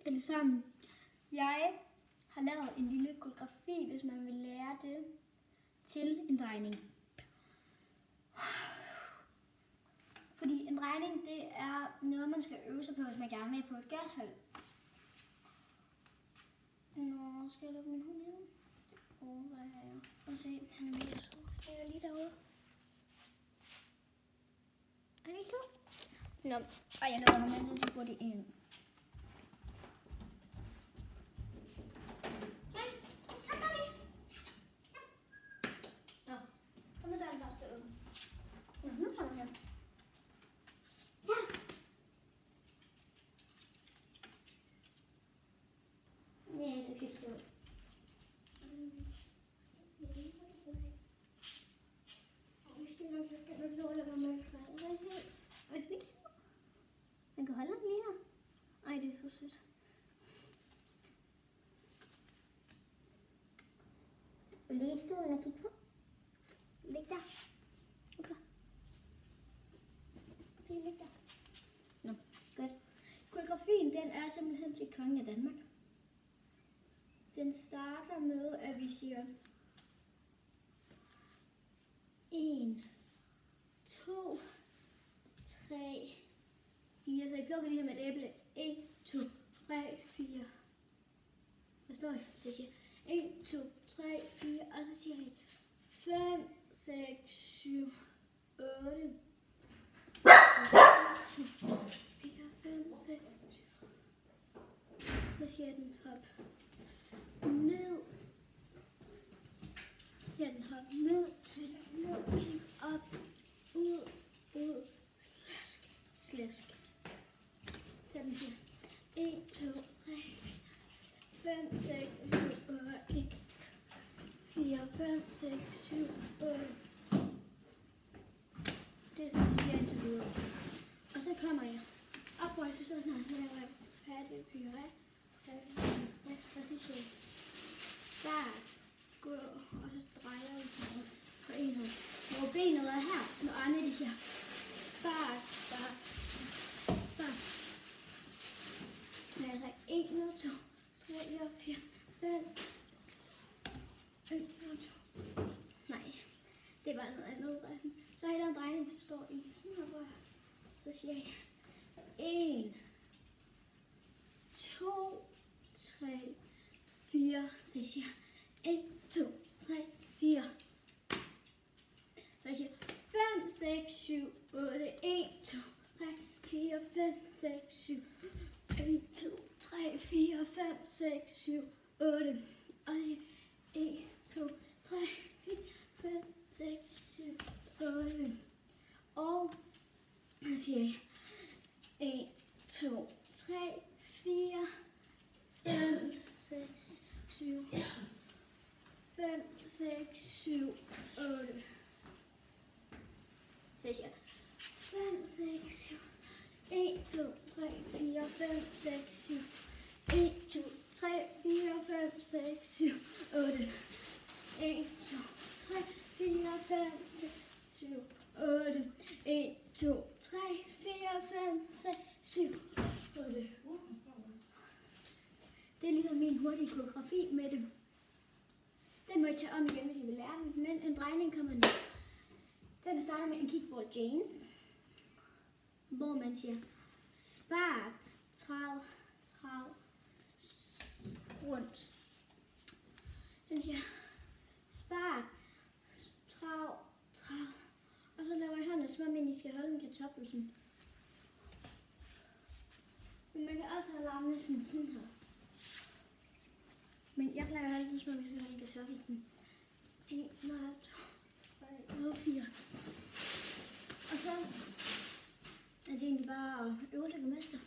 alle sammen. Jeg har lavet en lille koreografi, hvis man vil lære det, til en drejning. Fordi en drejning, det er noget, man skal øve sig på, hvis man gerne vil på et gathold. Nå, skal jeg lukke min hund ind? Hvad er jeg? Prøv at se, han er mega sød. Jeg er lige derude. Er det ikke sød? Nå, og jeg lukker ham ind, så går det ind. Nu kommer han. Ja. Nej, det kan så. Man kan holde ham lige her. Ej, det er så sødt. Vil du lige stå eller kigge på? Læg der. Okay. Læg der. Nå, godt. Koreografien, den er simpelthen til kongen af Danmark. Den starter med, at vi siger 1, 2, 3, 4. Så I plukker lige her med et æble. 1, 2, 3, 4. Forstår I? Så jeg siger 1, 2, 3, 4. Og så siger I 5, 6, 7, 8. 2, 4, 5, 6, 7. Så siger den hop ned. Ja, den hop ned, kig op, ud, slask, slask. Så den siger 1, 2, 3, 5, 6, 7, 8, 1, 4, 5, 6, 7, 8. Det er sådan, jeg siger indtil videre. Og så kommer jeg op, hvor jeg skal stå sådan her, så laver jeg patte, pyre, og så siger jeg start, gå, og så drejer jeg på en hånd. Hvor benet er her, når andre de siger spark, spark, spark. Når jeg sagt 1, 2, 3, 4, 5, 1, 2. Nej, det var noget andet. Så har jeg lavet en drejning, så står i sådan her, hvor så siger jeg 1, 2, 3, 4, så jeg siger 1, 2, 3, 4. Så jeg siger 5, 6, 7, 8, 1, 2, 3, 4, 5, 6, 7, 1, 2, 3, 4, 5, 6, 7, 8. Og så siger 1, 2, 3, 4, 5, 6, 7, 8. Og så siger jeg 1, 2, 3, 4, 5, 6, 7, 5, 6, 7, 8. Så jeg siger 5, 6, 7, 1, 2, 3, 4, 5, 6, 7, 1, 2, 3, 4, 5, 6, 7, 8. 1, 2, 3, 4, 5, 6, 7, 8. 1, 2, 3, 4, 5, 6, 7, 8. Det er ligesom min hurtige koreografi med dem. Den må I tage om igen, hvis I vil lære den. Men en drejning kommer ned. Den starter med en kickball Janes, hvor man siger spark, træd, rundt. Den siger spark, træd. Og så laver jeg hånden, som om I skal holde en kartoffel sådan. Men man kan også have armene sådan her. Men jeg plejer at holde det, som om jeg skal holde en kartoffel sådan. 1, 2, 3, 4. Og så er det egentlig bare at øve til det meste.